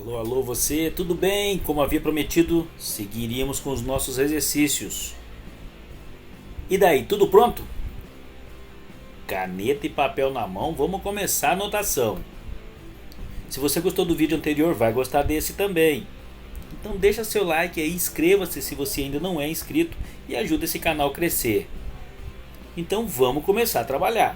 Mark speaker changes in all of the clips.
Speaker 1: Alô, alô, você, tudo bem? Como havia prometido, seguiríamos com os nossos exercícios. E daí, tudo pronto? Caneta e papel na mão, vamos começar a anotação. Se você gostou do vídeo anterior, vai gostar desse também. Então deixa seu like aí, inscreva-se se você ainda não é inscrito e ajuda esse canal a crescer. Então vamos começar a trabalhar.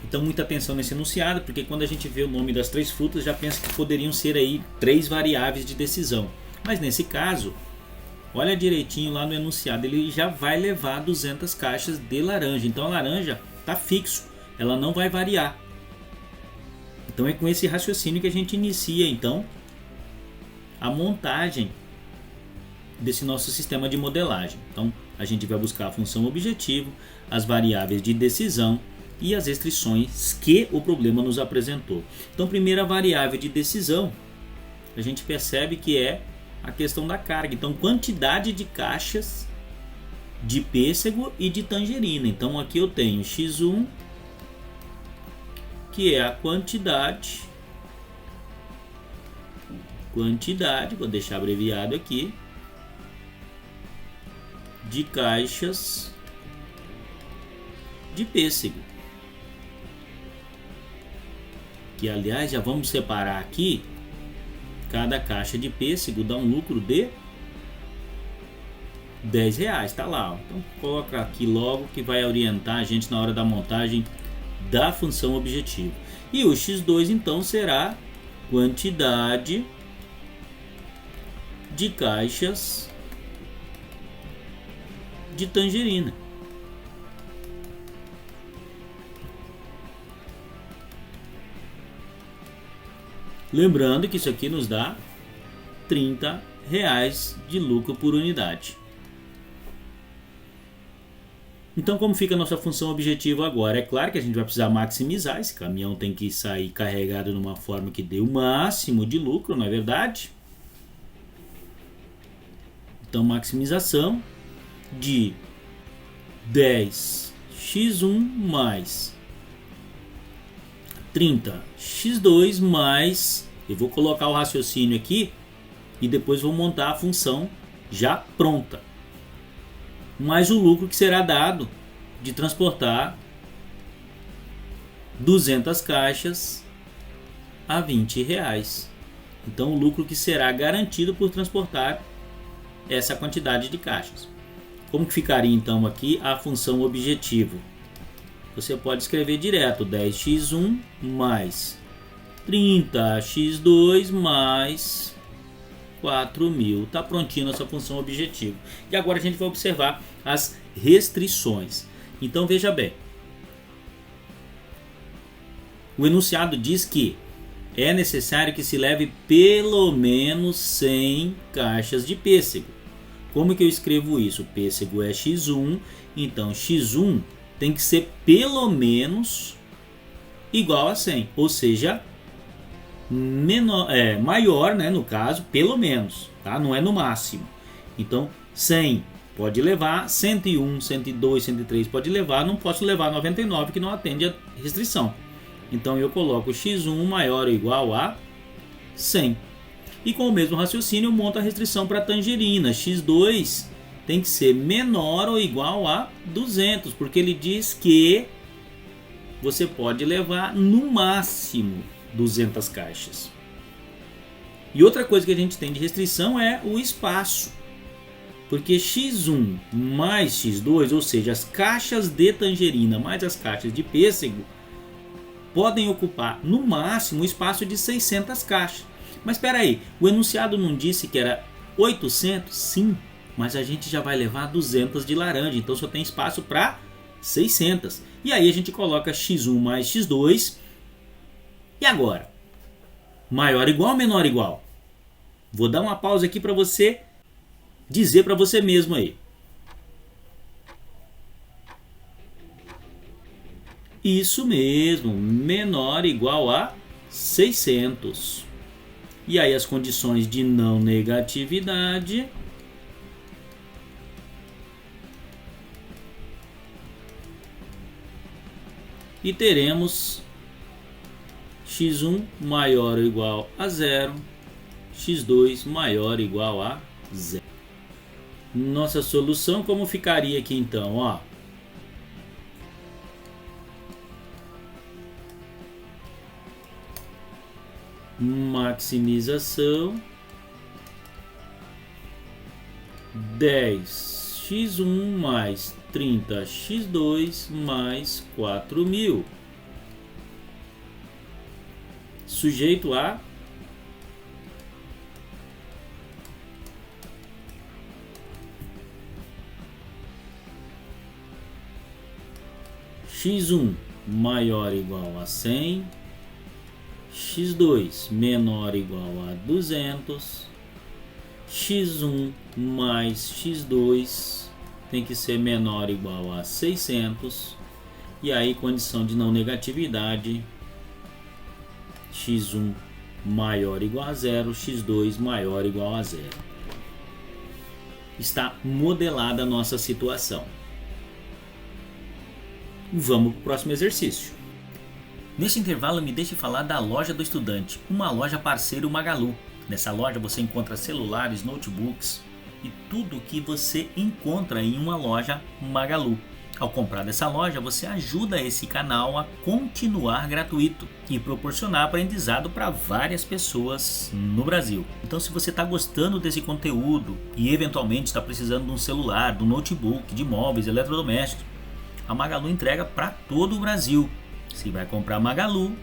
Speaker 1: Então muita atenção nesse enunciado, porque quando a gente vê o nome das três frutas já pensa que poderiam ser aí três variáveis de decisão. Mas nesse caso, olha direitinho lá no enunciado, ele já vai levar 200 caixas de laranja. Então a laranja está fixo, ela não vai variar. Então é com esse raciocínio que a gente inicia então a montagem desse nosso sistema de modelagem. Então a gente vai buscar a função objetivo, as variáveis de decisão e as restrições que o problema nos apresentou. Então, primeira variável de decisão, a gente percebe que é a questão da carga. Então, quantidade de caixas de pêssego e de tangerina. Então, aqui eu tenho x1, que é a quantidade, vou deixar abreviado aqui, de caixas de pêssego. Que aliás já vamos separar aqui, cada caixa de pêssego dá um lucro de R$10, tá lá, ó. Então coloca aqui logo que vai orientar a gente na hora da montagem da função objetivo. E o x2 então será quantidade de caixas de tangerina. Lembrando que isso aqui nos dá R$30 de lucro por unidade. Então, como fica a nossa função objetivo agora? É claro que a gente vai precisar maximizar. Esse caminhão tem que sair carregado de uma forma que dê o máximo de lucro, não é verdade? Então, maximização de 10x1 mais 30x2 mais, eu vou colocar o raciocínio aqui e depois vou montar a função já pronta, mais o lucro que será dado de transportar 200 caixas a R$20. Então o lucro que será garantido por transportar essa quantidade de caixas. Como que ficaria então aqui a função objetivo? Você pode escrever direto 10x1 mais 30x2 mais 4.000. Está prontinho nossa função objetivo. E agora a gente vai observar as restrições. Então veja bem. O enunciado diz que é necessário que se leve pelo menos 100 caixas de pêssego. Como que eu escrevo isso? O pêssego é x1, então x1 tem que ser pelo menos igual a 100, ou seja, maior, né, no caso, pelo menos, tá? Não é no máximo. Então, 100 pode levar, 101, 102, 103 pode levar, não posso levar 99 que não atende a restrição. Então eu coloco x1 maior ou igual a 100. E com o mesmo raciocínio eu monto a restrição para a tangerina, x2 tem que ser menor ou igual a 200, porque ele diz que você pode levar no máximo 200 caixas. E outra coisa que a gente tem de restrição é o espaço, porque x1 mais x2, ou seja, as caixas de tangerina mais as caixas de pêssego, podem ocupar no máximo o espaço de 600 caixas. Mas espera aí, o enunciado não disse que era 800? Sim. Mas a gente já vai levar 200 de laranja, então só tem espaço para 600. E aí a gente coloca x1 mais x2. E agora? Maior igual ou menor igual? Vou dar uma pausa aqui para você dizer para você mesmo aí. Isso mesmo, menor igual a 600. E aí as condições de não negatividade e teremos x1 maior ou igual a 0 x2 maior ou igual a 0. Nossa solução como ficaria aqui então? Ó, maximização 10x1 mais 30x2 mais 4.000, sujeito a x1 maior ou igual a 100, x2 menor ou igual a 200, x1 mais x2 tem que ser menor ou igual a 600, e aí condição de não negatividade, x1 maior ou igual a 0, x2 maior ou igual a 0. Está modelada a nossa situação. Vamos para o próximo exercício. Nesse intervalo, me deixe falar da Loja do Estudante, uma loja parceiro Magalu. Nessa loja você encontra celulares, notebooks e tudo o que você encontra em uma loja Magalu. Ao comprar dessa loja, você ajuda esse canal a continuar gratuito e proporcionar aprendizado para várias pessoas no Brasil. Então, se você está gostando desse conteúdo e eventualmente está precisando de um celular, de um notebook, de móveis, eletrodomésticos, a Magalu entrega para todo o Brasil. Se vai comprar Magalu,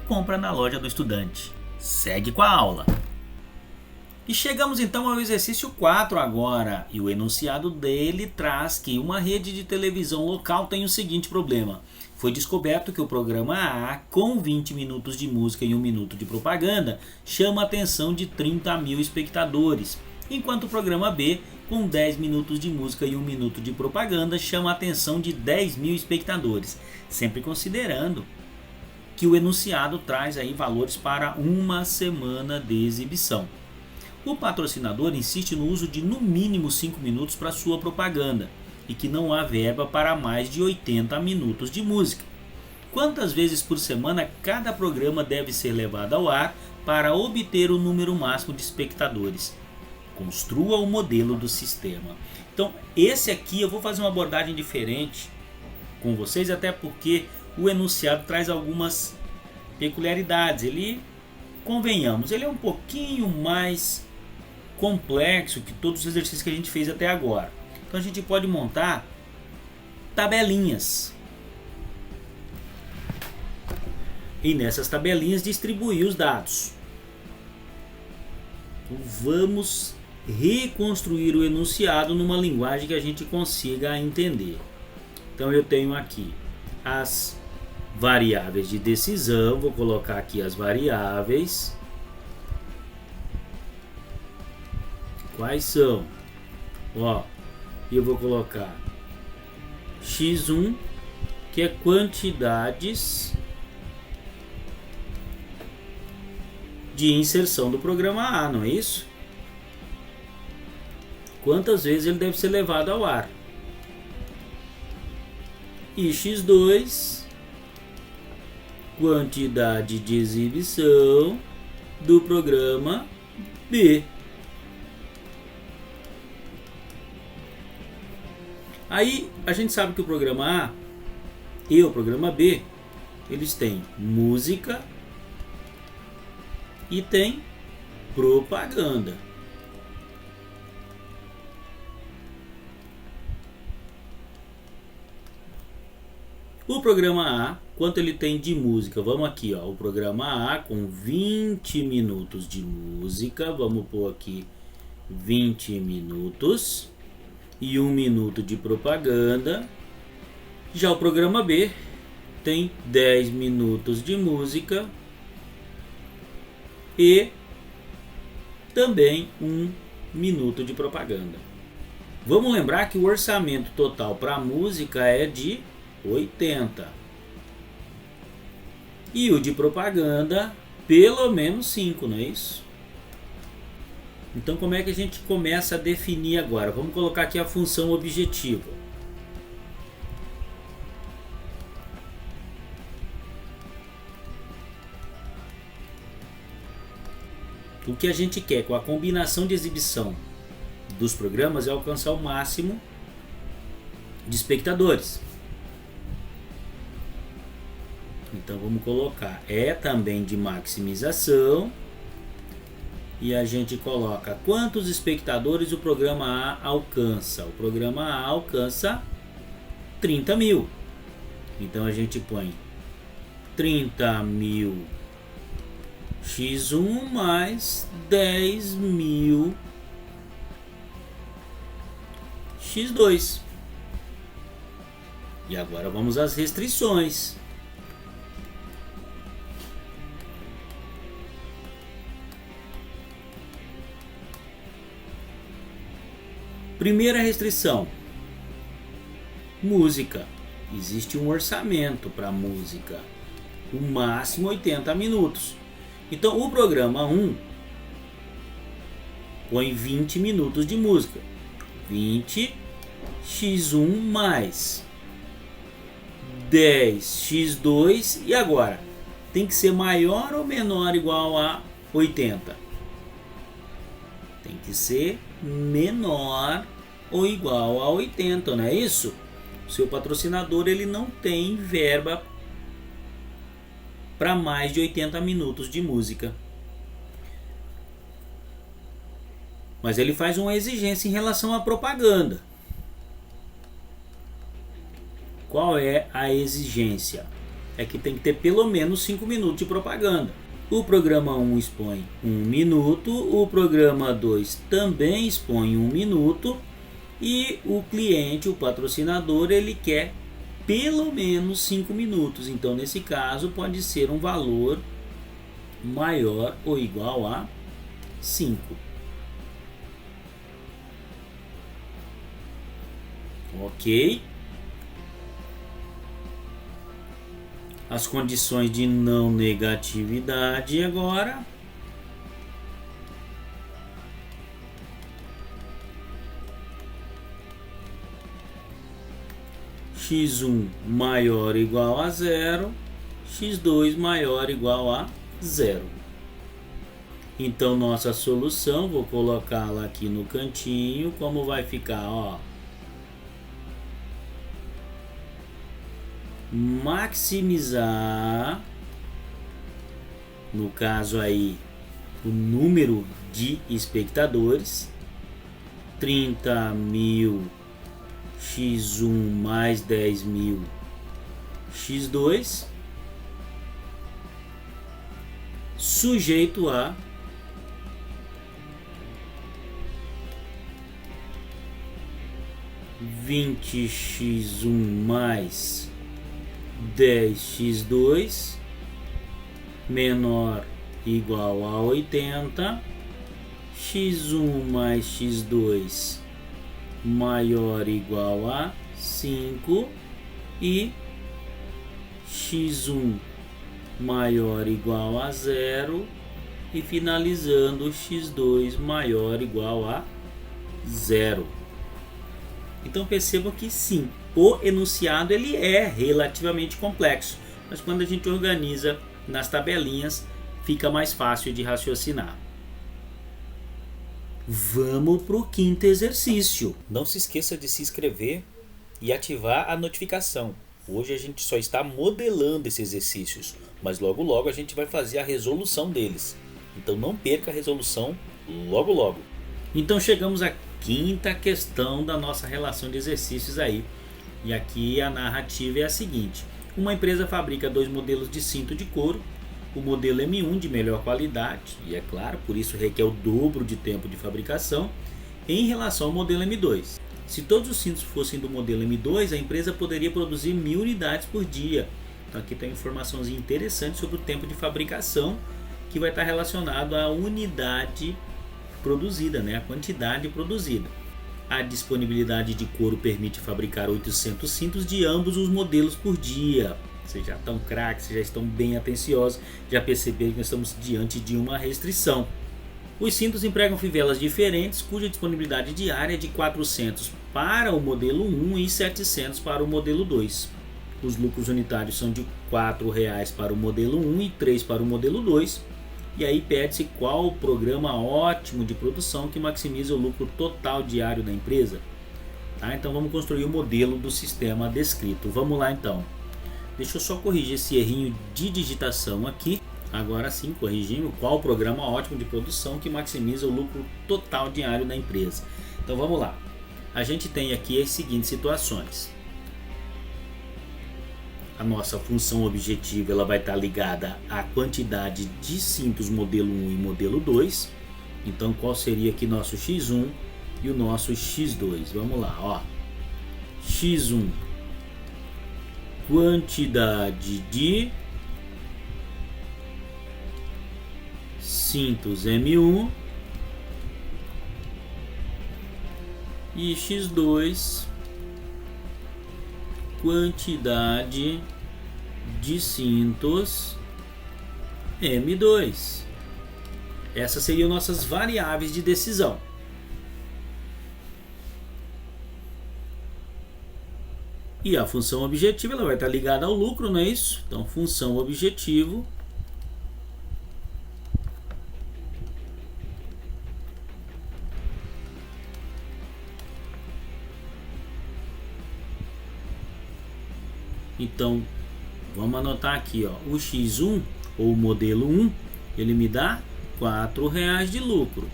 Speaker 1: compra na Loja do Estudante. Segue com a aula. E chegamos então ao exercício 4 agora. E o enunciado dele traz que uma rede de televisão local tem o seguinte problema. Foi descoberto que o programa A, com 20 minutos de música e 1 minuto de propaganda, chama a atenção de 30.000 espectadores, enquanto o programa B, com 10 minutos de música e 1 minuto de propaganda, chama a atenção de 10.000 espectadores, sempre considerando que o enunciado traz aí valores para uma semana de exibição. O patrocinador insiste no uso de no mínimo 5 minutos para sua propaganda e que não há verba para mais de 80 minutos de música. Quantas vezes por semana cada programa deve ser levado ao ar para obter o número máximo de espectadores? Construa o modelo do sistema. Então, esse aqui eu vou fazer uma abordagem diferente com vocês, até porque o enunciado traz algumas peculiaridades. Ele, convenhamos, ele é um pouquinho mais complexo que todos os exercícios que a gente fez até agora. Então, a gente pode montar tabelinhas. E nessas tabelinhas distribuir os dados. Então, vamos reconstruir o enunciado numa linguagem que a gente consiga entender. Então eu tenho aqui as variáveis de decisão, vou colocar aqui as variáveis. Quais são? Ó, eu vou colocar x1, que é quantidades de inserção do programa A, não é isso? Quantas vezes ele deve ser levado ao ar. E x2, quantidade de exibição do programa B. Aí a gente sabe que o programa A e o programa B, eles têm música e tem propaganda. O programa A, quanto ele tem de música? Vamos aqui, ó, o programa A com 20 minutos de música, vamos pôr aqui 20 minutos e 1 minuto de propaganda. Já o programa B tem 10 minutos de música e também 1 minuto de propaganda. Vamos lembrar que o orçamento total para a música é de 80 e o de propaganda pelo menos 5, não é isso? Então como é que a gente começa a definir agora? Vamos colocar aqui a função objetiva. O que a gente quer com a combinação de exibição dos programas é alcançar o máximo de espectadores. Então vamos colocar também de maximização e a gente coloca quantos espectadores o programa A alcança. O programa A alcança 30 mil. Então a gente põe 30 mil x1 mais 10 mil x2. E agora vamos às restrições. Primeira restrição: música. Existe um orçamento para música, o máximo 80 minutos. Então o programa 1 põe 20 minutos de música. 20 x1 mais 10 x2. E agora? Tem que ser maior ou menor ou igual a 80? Tem que ser menor ou igual a 80, não é isso? O seu patrocinador ele não tem verba para mais de 80 minutos de música. Mas ele faz uma exigência em relação à propaganda. Qual é a exigência? É que tem que ter pelo menos 5 minutos de propaganda. O programa 1 expõe 1 minuto, o programa 2 também expõe 1 minuto e o cliente, o patrocinador, ele quer pelo menos 5 minutos. Então, nesse caso, pode ser um valor maior ou igual a 5. Ok? As condições de não negatividade agora. x1 maior ou igual a 0, x2 maior ou igual a 0. Então nossa solução, vou colocá-la aqui no cantinho, como vai ficar, ó. Maximizar, no caso aí, o número de espectadores, 30 mil x1 mais 10 mil x2, sujeito a vinte x1 mais 10x2 menor igual a 80, x1 mais x2 maior igual a 5 e x1 maior igual a 0 e finalizando x2 maior igual a 0. Então percebam que sim, o enunciado ele é relativamente complexo, mas quando a gente organiza nas tabelinhas fica mais fácil de raciocinar. Vamos para o quinto exercício. Não se esqueça de se inscrever e ativar a notificação. Hoje a gente só está modelando esses exercícios, mas logo logo a gente vai fazer a resolução deles. Então não perca a resolução logo logo. Então chegamos à quinta questão da nossa relação de exercícios aí. E aqui a narrativa é a seguinte: uma empresa fabrica 2 modelos de cinto de couro, o modelo M1 de melhor qualidade, e é claro, por isso requer o dobro de tempo de fabricação em relação ao modelo M2. Se todos os cintos fossem do modelo M2, a empresa poderia produzir 1000 unidades por dia. Então aqui tem uma informaçãozinha interessante sobre o tempo de fabricação, que vai estar relacionado à unidade produzida, né? A quantidade produzida. A disponibilidade de couro permite fabricar 800 cintos de ambos os modelos por dia. Vocês já estão craques, vocês já estão bem atenciosos, já perceberam que nós estamos diante de uma restrição. Os cintos empregam fivelas diferentes, cuja disponibilidade diária é de 400 para o modelo 1 e 700 para o modelo 2. Os lucros unitários são de R$ 4,00 para o modelo 1 e R$ 3 para o modelo 2. E aí pede-se qual o programa ótimo de produção que maximiza o lucro total diário da empresa. Tá? Então vamos construir o modelo do sistema descrito. Vamos lá então. Deixa eu só corrigir esse errinho de digitação aqui. Agora sim, corrigindo qual o programa ótimo de produção que maximiza o lucro total diário da empresa. Então vamos lá. A gente tem aqui as seguintes situações. A nossa função objetiva ela vai estar ligada à quantidade de cintos modelo 1 e modelo 2. Então qual seria aqui nosso X1 e o nosso X2? Vamos lá, ó. X1, quantidade de cintos M1 e X2, quantidade de cintos M2. Essas seriam nossas variáveis de decisão. E a função objetivo ela vai estar ligada ao lucro, não é isso? Então, função objetivo então, vamos anotar aqui, ó, o X1 ou o modelo 1, ele me dá R$4 de lucro.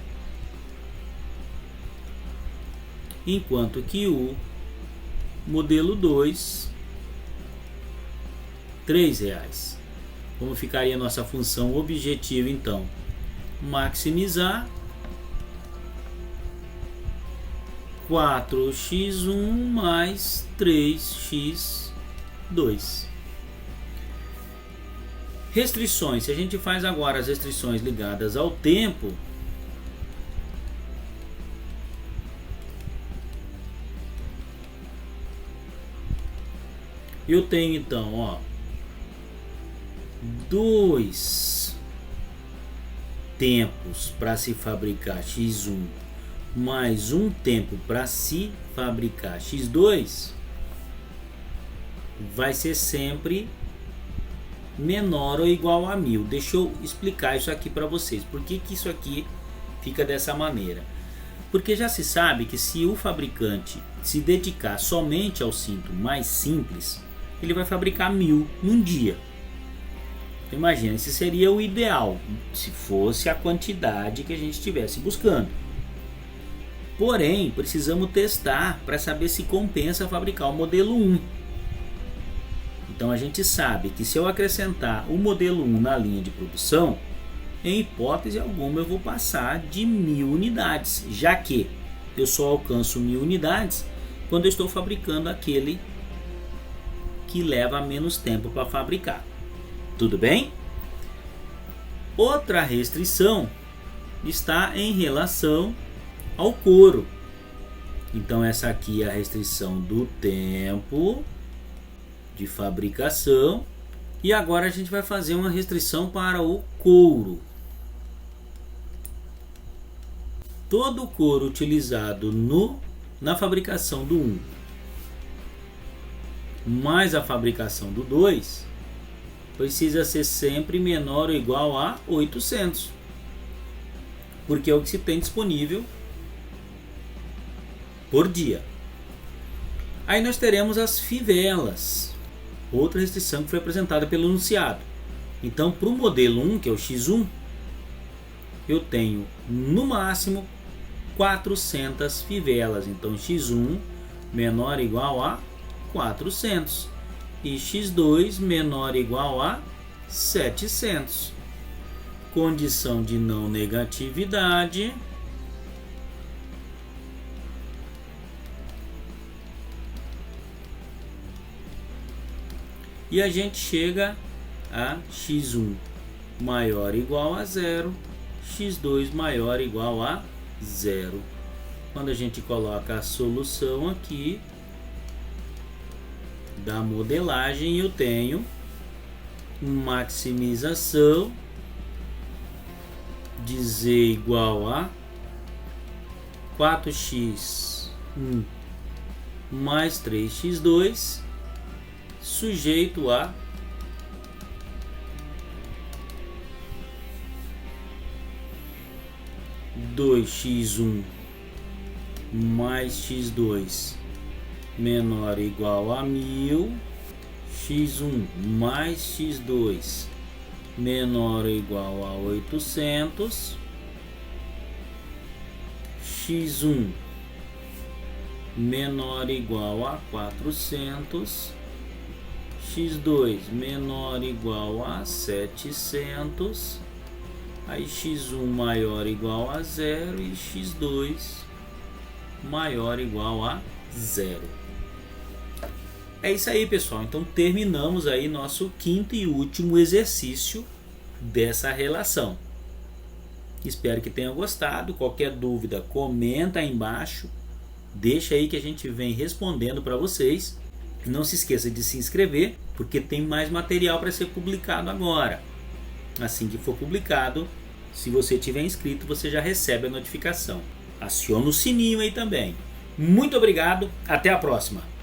Speaker 1: Enquanto que o modelo 2, R$3. Como ficaria a nossa função objetiva então? Maximizar 4x1 mais 3x2. Restrições. Se a gente faz agora as restrições ligadas ao tempo, eu tenho então, ó, 2 tempos para se fabricar X1 mais 1 tempo para se fabricar X2, vai ser sempre menor ou igual a 1000. Deixa eu explicar isso aqui para vocês. Por que que isso aqui fica dessa maneira? Porque já se sabe que se o fabricante se dedicar somente ao cinto mais simples, ele vai fabricar 1000 num dia. Imagina, esse seria o ideal, se fosse a quantidade que a gente estivesse buscando. Porém, precisamos testar para saber se compensa fabricar o modelo 1. Então a gente sabe que se eu acrescentar o modelo 1 na linha de produção, em hipótese alguma eu vou passar de 1000 unidades, já que eu só alcanço 1000 unidades quando eu estou fabricando aquele que leva menos tempo para fabricar. Tudo bem? Outra restrição está em relação ao couro. Então essa aqui é a restrição do tempo de fabricação. E agora a gente vai fazer uma restrição para o couro. Todo o couro utilizado na fabricação do 1 mais a fabricação do 2 precisa ser sempre menor ou igual a 800, porque é o que se tem disponível por dia. Aí nós teremos as fivelas, outra restrição que foi apresentada pelo enunciado. Então, para o modelo 1, que é o X1, eu tenho no máximo 400 fivelas. Então, X1 menor ou igual a 400 e X2 menor ou igual a 700. Condição de não negatividade. E a gente chega a X1 maior ou igual a 0, X2 maior ou igual a 0. Quando a gente coloca a solução aqui da modelagem, eu tenho maximização de Z igual a 4x1 mais 3x2 sujeito a 2x1 mais x2 menor ou igual a 1000, x1 mais x2 menor ou igual a 800, x1 menor ou igual a 400, x2 menor ou igual a 700, aí x1 maior ou igual a 0 e x2 maior ou igual a 0. É isso aí, pessoal. Então terminamos aí nosso quinto e último exercício dessa relação. Espero que tenham gostado. Qualquer dúvida, comenta aí embaixo. Deixa aí que a gente vem respondendo para vocês. Não se esqueça de se inscrever, porque tem mais material para ser publicado agora. Assim que for publicado, se você tiver inscrito, você já recebe a notificação. Aciona o sininho aí também. Muito obrigado, até a próxima!